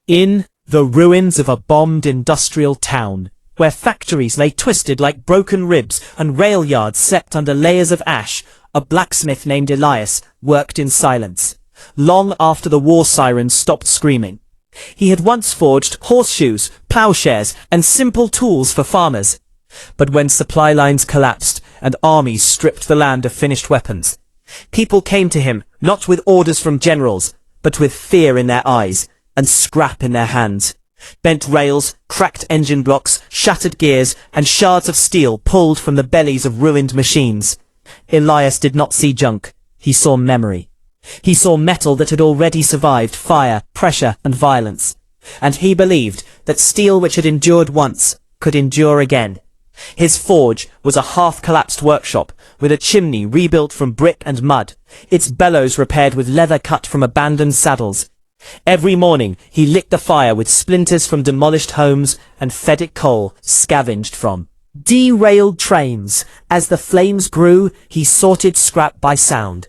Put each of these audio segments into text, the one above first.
In the ruins of a bombed industrial town, where factories lay twisted like broken ribs and rail yards slept under layers of ash, a blacksmith named Elias worked in silence, long after the war sirens stopped screaming. He had once forged horseshoes, plowshares, and simple tools for farmers. But when supply lines collapsed and armies stripped the land of finished weapons, people came to him not with orders from generals, but with fear in their eyes and scrap in their hands. Bent rails, cracked engine blocks, shattered gears, and shards of steel pulled from the bellies of ruined machines. Elias did not see junk. He saw memory. He saw metal that had already survived fire, pressure, and violence. And he believed that steel which had endured once could endure again. His forge was a half-collapsed workshop, with a chimney rebuilt from brick and mud, its bellows repaired with leather cut from abandoned saddles. Every morning he lit the fire with splinters from demolished homes and fed it coal scavenged from derailed trains. As the flames grew, he sorted scrap by sound,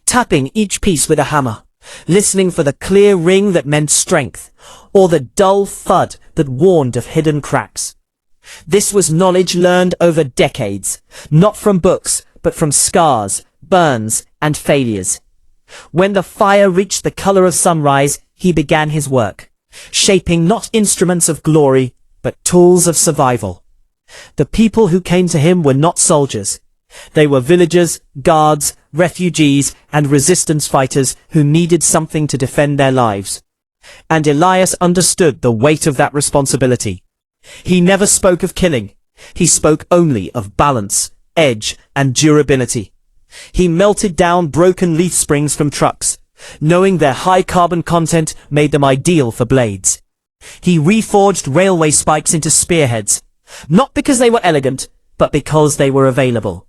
tapping each piece with a hammer, listening for the clear ring that meant strength, or the dull thud that warned of hidden cracks. This was knowledge learned over decades, not from books, but from scars, burns, and failures. When the fire reached the color of sunrise, he began his work, shaping not instruments of glory, but tools of survival. The people who came to him were not soldiers. They were villagers, guards, refugees, and resistance fighters who needed something to defend their lives. And Elias understood the weight of that responsibility. He never spoke of killing. He spoke only of balance, edge, and durability. He melted down broken leaf springs from trucks, knowing their high carbon content made them ideal for blades. He reforged railway spikes into spearheads, not because they were elegant, but because they were available.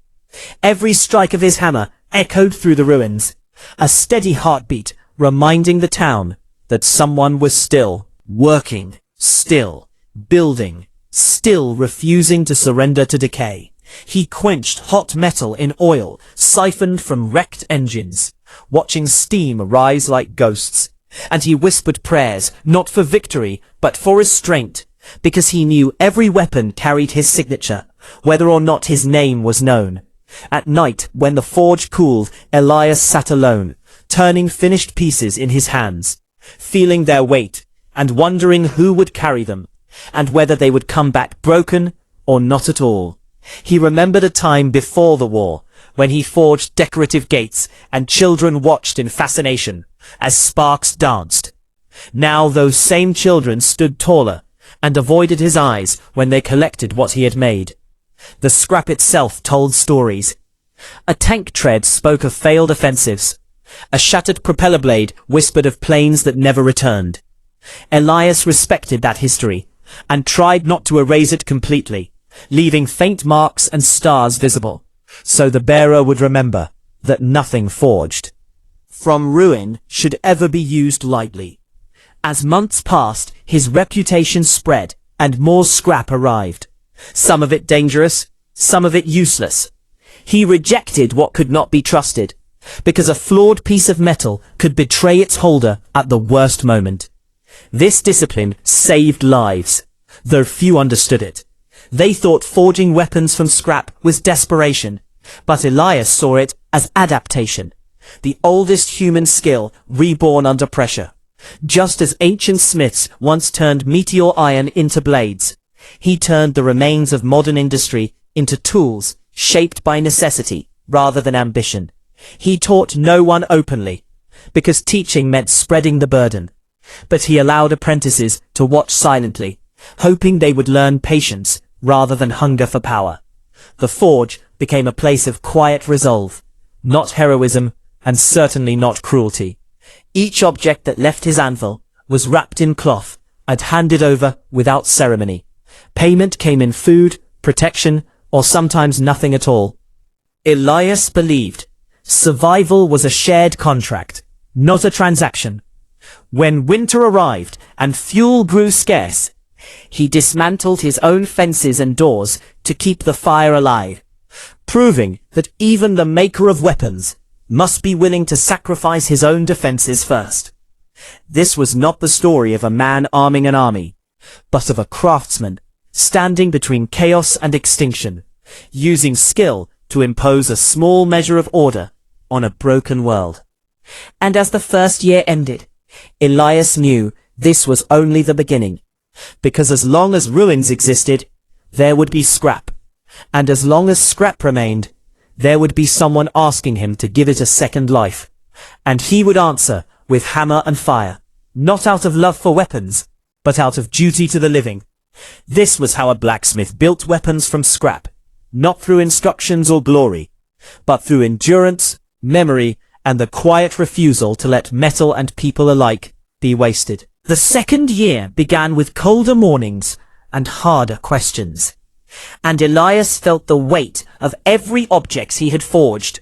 Every strike of his hammer echoed through the ruins, a steady heartbeat reminding the town that someone was still working, still building, still refusing to surrender to decay. He quenched hot metal in oil siphoned from wrecked engines, watching steam rise like ghosts. And he whispered prayers, not for victory, but for restraint, because he knew every weapon carried his signature, whether or not his name was known. At night, when the forge cooled, Elias sat alone, turning finished pieces in his hands, feeling their weight, and wondering who would carry them, and whether they would come back broken or not at all. He remembered a time before the war, when he forged decorative gates, and children watched in fascination, as sparks danced. Now those same children stood taller, and avoided his eyes when they collected what he had made. The scrap itself told stories. A tank tread spoke of failed offensives. A shattered propeller blade whispered of planes that never returned. Elias respected that history, and tried not to erase it completely, leaving faint marks and stars visible, so the bearer would remember that nothing forged from ruin should ever be used lightly. As months passed, his reputation spread, and more scrap arrived, some of it dangerous, some of it useless. He rejected what could not be trusted, because a flawed piece of metal could betray its holder at the worst moment. This discipline saved lives, though few understood it. They thought forging weapons from scrap was desperation, but Elias saw it as adaptation, the oldest human skill reborn under pressure. Just as ancient smiths once turned meteor iron into blades, he turned the remains of modern industry into tools shaped by necessity rather than ambition. He taught no one openly, because teaching meant spreading the burden, but he allowed apprentices to watch silently, hoping they would learn patience rather than hunger for power. The forge became a place of quiet resolve, not heroism, and certainly not cruelty. Each object that left his anvil was wrapped in cloth and handed over without ceremony. Payment came in food, protection, or sometimes nothing at all. Elias believed survival was a shared contract, not a transaction. When winter arrived and fuel grew scarce, he dismantled his own fences and doors to keep the fire alive, proving that even the maker of weapons must be willing to sacrifice his own defenses first. This was not the story of a man arming an army, but of a craftsman standing between chaos and extinction, using skill to impose a small measure of order on a broken world. And as the first year ended, Elias knew this was only the beginning, because as long as ruins existed, there would be scrap, and as long as scrap remained, there would be someone asking him to give it a second life, and he would answer with hammer and fire, not out of love for weapons, but out of duty to the living. This was how a blacksmith built weapons from scrap, not through instructions or glory, but through endurance, memory, and the quiet refusal to let metal and people alike be wasted. The second year began with colder mornings and harder questions, and Elias felt the weight of every object he had forged,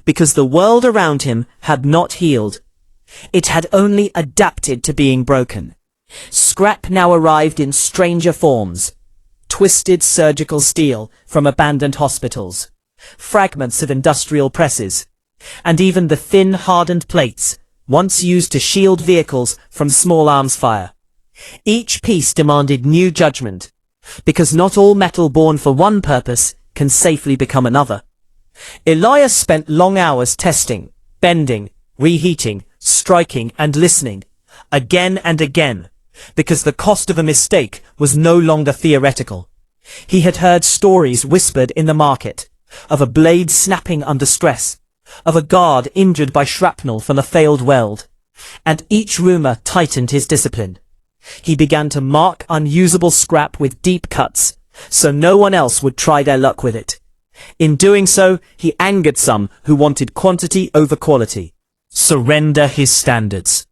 because the world around him had not healed. It had only adapted to being broken. Scrap now arrived in stranger forms: twisted surgical steel from abandoned hospitals, fragments of industrial presses, and even the thin hardened plates once used to shield vehicles from small arms fire. Each piece demanded new judgment, because not all metal born for one purpose can safely become another. Elias spent long hours testing, bending, reheating, striking and listening, again and again, because the cost of a mistake was no longer theoretical. He had heard stories whispered in the market, of a blade snapping under stress, of a guard injured by shrapnel from a failed weld, and each rumor tightened his discipline. He began to mark unusable scrap with deep cuts, so no one else would try their luck with it. In doing so, he angered some who wanted quantity over quality. Surrender his standards.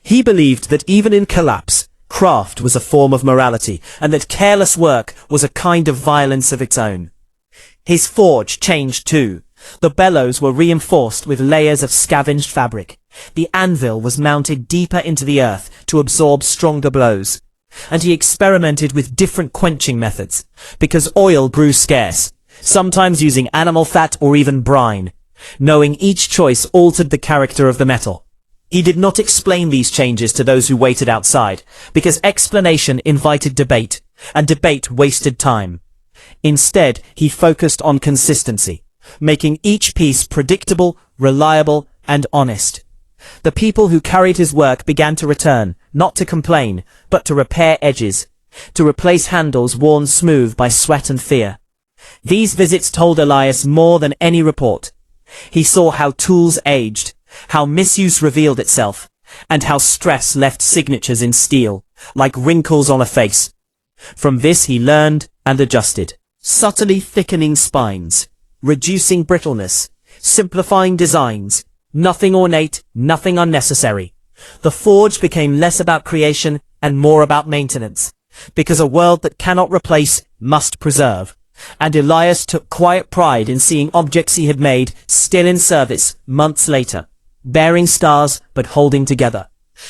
He believed that even in collapse, craft was a form of morality, and that careless work was a kind of violence of its own. His forge changed too. The bellows were reinforced with layers of scavenged fabric. The anvil was mounted deeper into the earth to absorb stronger blows. And he experimented with different quenching methods, because oil grew scarce, sometimes using animal fat or even brine. Knowing each choice altered the character of the metal. He did not explain these changes to those who waited outside, because explanation invited debate, and debate wasted time. Instead, he focused on consistency, making each piece predictable, reliable, and honest. The people who carried his work began to return, not to complain, but to repair edges, to replace handles worn smooth by sweat and fear. These visits told Elias more than any report. He saw how tools aged, how misuse revealed itself, and how stress left signatures in steel, like wrinkles on a face. From this he learned and adjusted, subtly thickening spines, reducing brittleness, simplifying designs, nothing ornate, nothing unnecessary. The forge became less about creation and more about maintenance, because a world that cannot replace must preserve. And Elias took quiet pride in seeing objects he had made still in service months later, bearing stars but holding together.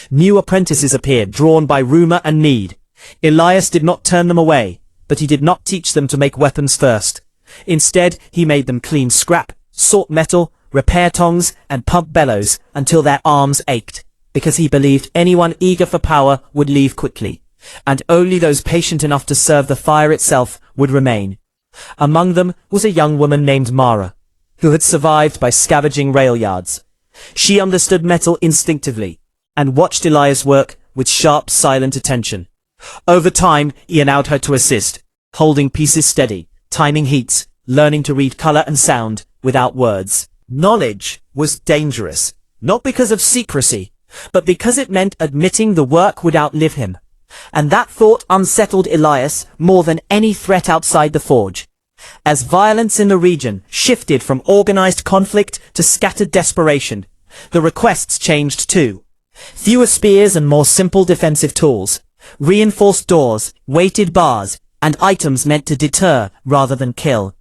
New apprentices appeared, drawn by rumor and need. Elias did not turn them away, but he did not teach them to make weapons first. Instead, he made them clean scrap, sort metal, repair tongs, and pump bellows until their arms ached, because he believed anyone eager for power would leave quickly, and only those patient enough to serve the fire itself would remain. Among them was a young woman named Mara, who had survived by scavenging rail yards. She understood metal instinctively, and watched Elias work with sharp, silent attention. Over time, he allowed her to assist, holding pieces steady, timing heats, learning to read color and sound without words. Knowledge was dangerous, not because of secrecy, but because it meant admitting the work would outlive him. And that thought unsettled Elias more than any threat outside the forge. As violence in the region shifted from organized conflict to scattered desperation, the requests changed too. Fewer spears and more simple defensive tools, reinforced doors, weighted bars, and items meant to deter rather than kill.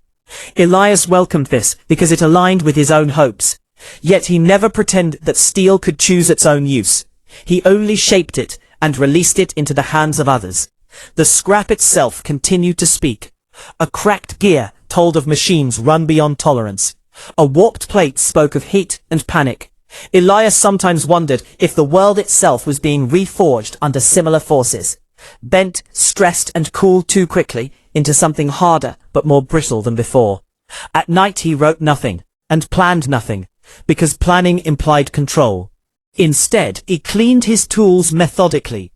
Elias welcomed this because it aligned with his own hopes. Yet he never pretended that steel could choose its own use. He only shaped it and released it into the hands of others. The scrap itself continued to speak. A cracked gear told of machines run beyond tolerance. A warped plate spoke of heat and panic. Elias sometimes wondered if the world itself was being reforged under similar forces, bent, stressed, and cooled too quickly into something harder but more brittle than before. At night he wrote nothing, and planned nothing, because planning implied control. Instead, he cleaned his tools methodically,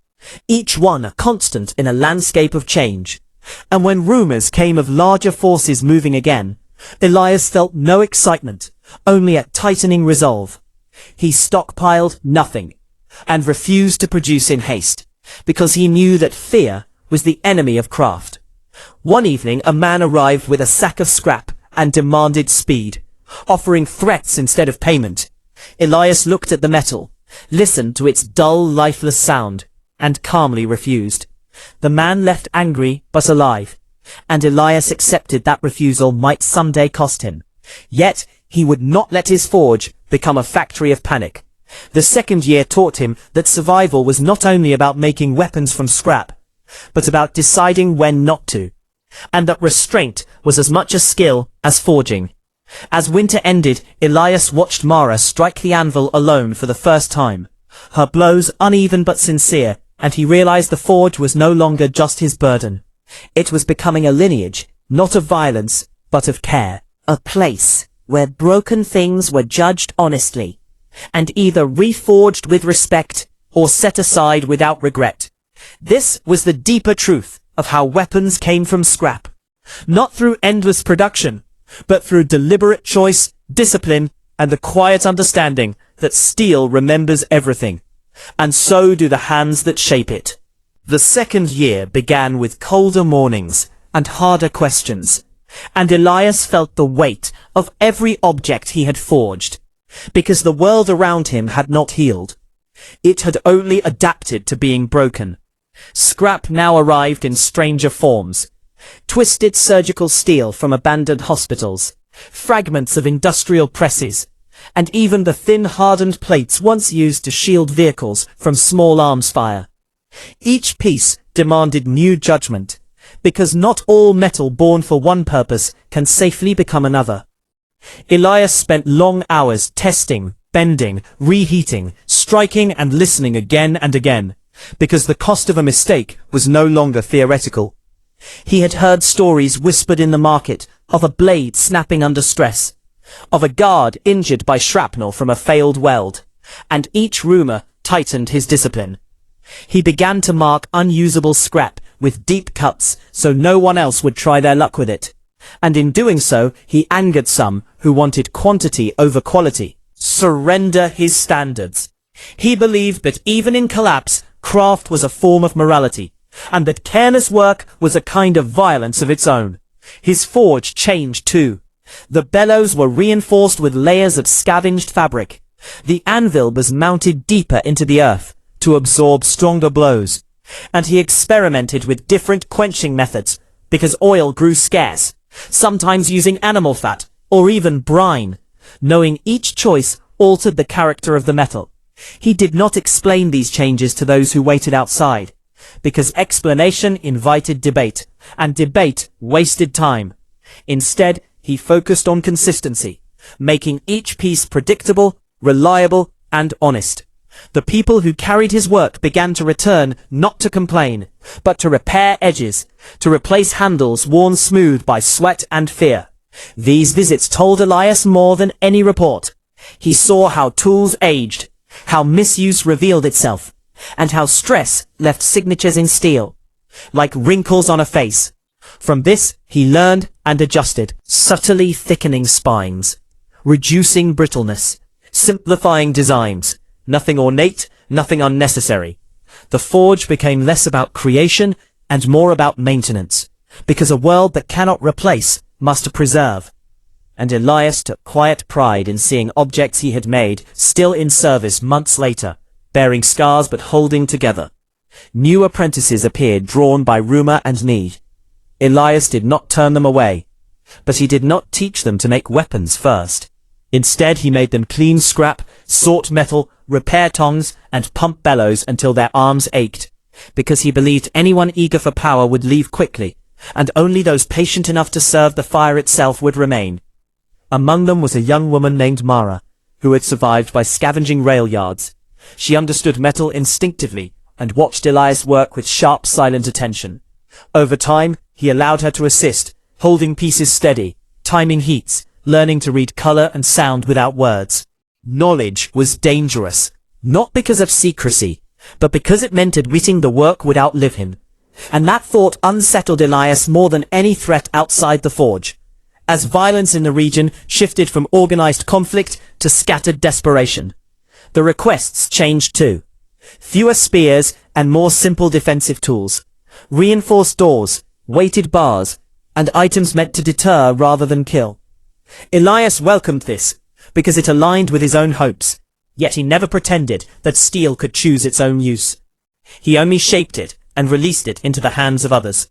each one a constant in a landscape of change. And when rumors came of larger forces moving again, Elias felt no excitement, only a tightening resolve. He stockpiled nothing, and refused to produce in haste, because he knew that fear was the enemy of craft. One evening a man arrived with a sack of scrap and demanded speed, offering threats instead of payment. Elias looked at the metal, listened to its dull, lifeless sound, and calmly refused. The man left angry but alive, and Elias accepted that refusal might someday cost him. Yet he would not let his forge become a factory of panic. The second year taught him that survival was not only about making weapons from scrap, but about deciding when not to, and that restraint was as much a skill as forging. As winter ended, Elias watched Mara strike the anvil alone for the first time, her blows uneven but sincere, and he realized the forge was no longer just his burden. It was becoming a lineage, not of violence, but of care. A place where broken things were judged honestly, and either reforged with respect or set aside without regret. This was the deeper truth of how weapons came from scrap, not through endless production, but through deliberate choice, discipline, and the quiet understanding that steel remembers everything, and so do the hands that shape it. The second year began with colder mornings and harder questions, and Elias felt the weight of every object he had forged, because the world around him had not healed. It had only adapted to being broken. Scrap now arrived in stranger forms: twisted surgical steel from abandoned hospitals, fragments of industrial presses, and even the thin hardened plates once used to shield vehicles from small arms fire. Each piece demanded new judgment, because not all metal born for one purpose can safely become another. Elias spent long hours testing, bending, reheating, striking and listening again and again, because the cost of a mistake was no longer theoretical. He had heard stories whispered in the market of a blade snapping under stress, of a guard injured by shrapnel from a failed weld, and each rumor tightened his discipline. He began to mark unusable scrap with deep cuts so no one else would try their luck with it, and in doing so he angered some who wanted quantity over quality. Surrender his standards. He believed that even in collapse, craft was a form of morality, and that careless work was a kind of violence of its own. His forge changed too. The bellows were reinforced with layers of scavenged fabric. The anvil was mounted deeper into the earth to absorb stronger blows, and he experimented with different quenching methods because oil grew scarce, sometimes using animal fat or even brine. Knowing each choice altered the character of the metal. He did not explain these changes to those who waited outside, because explanation invited debate, and debate wasted time. Instead, he focused on consistency, making each piece predictable, reliable, and honest. The people who carried his work began to return not to complain, but to repair edges, to replace handles worn smooth by sweat and fear. These visits told Elias more than any report. He saw how tools aged, how misuse revealed itself, and how stress left signatures in steel, like wrinkles on a face. From this, he learned and adjusted, subtly thickening spines, reducing brittleness, simplifying designs. Nothing ornate, nothing unnecessary. The forge became less about creation and more about maintenance, because a world that cannot replace must preserve. And Elias took quiet pride in seeing objects he had made still in service months later, bearing scars but holding together. New apprentices appeared drawn by rumor and need. Elias did not turn them away, but he did not teach them to make weapons first. Instead, he made them clean scrap, sort metal, repair tongs, and pump bellows until their arms ached, because he believed anyone eager for power would leave quickly, and only those patient enough to serve the fire itself would remain. Among them was a young woman named Mara, who had survived by scavenging rail yards. She understood metal instinctively and watched Elias work with sharp, silent attention. Over time, he allowed her to assist, holding pieces steady, timing heats, learning to read color and sound without words. Knowledge was dangerous, not because of secrecy, but because it meant admitting the work would outlive him. And that thought unsettled Elias more than any threat outside the forge. As violence in the region shifted from organized conflict to scattered desperation, the requests changed too. Fewer spears and more simple defensive tools. Reinforced doors, weighted bars, and items meant to deter rather than kill. Elias welcomed this, because it aligned with his own hopes, yet he never pretended that steel could choose its own use. He only shaped it and released it into the hands of others.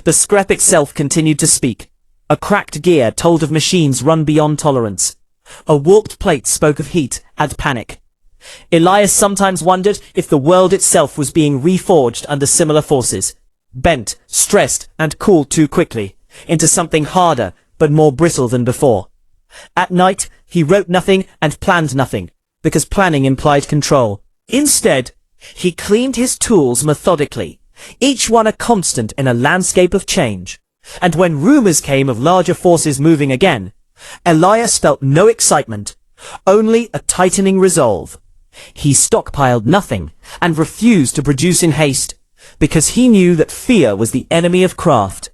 The scrap itself continued to speak. A cracked gear told of machines run beyond tolerance. A warped plate spoke of heat and panic. Elias sometimes wondered if the world itself was being reforged under similar forces, bent, stressed, and cooled too quickly, into something harder but more brittle than before. At night, he wrote nothing and planned nothing, because planning implied control. Instead, he cleaned his tools methodically, each one a constant in a landscape of change. And when rumors came of larger forces moving again, Elias felt no excitement, only a tightening resolve. He stockpiled nothing and refused to produce in haste, because he knew that fear was the enemy of craft.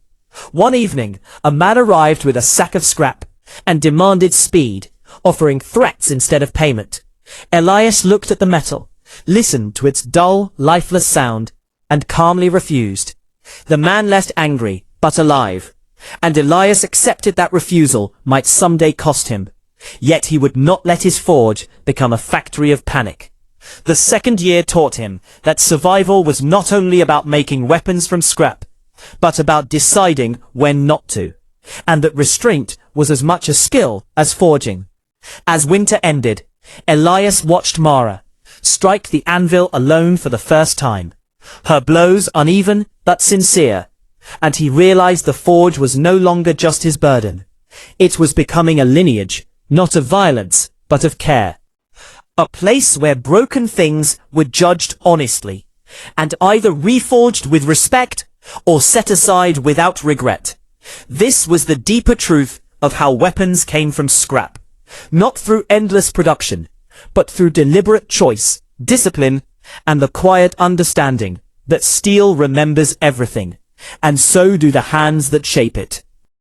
One evening, a man arrived with a sack of scrap and demanded speed, offering threats instead of payment. Elias looked at the metal, listened to its dull, lifeless sound, and calmly refused. The man left angry, but alive, and Elias accepted that refusal might someday cost him. Yet he would not let his forge become a factory of panic. The second year taught him that survival was not only about making weapons from scrap, but about deciding when not to, and that restraint was as much a skill as forging. As winter ended, Elias watched Mara strike the anvil alone for the first time, her blows uneven but sincere, and he realized the forge was no longer just his burden. It was becoming a lineage, not of violence, but of care. A place where broken things were judged honestly, and either reforged with respect or set aside without regret. This was the deeper truth of how weapons came from scrap, not through endless production, but through deliberate choice, discipline, and the quiet understanding that steel remembers everything, and so do the hands that shape it.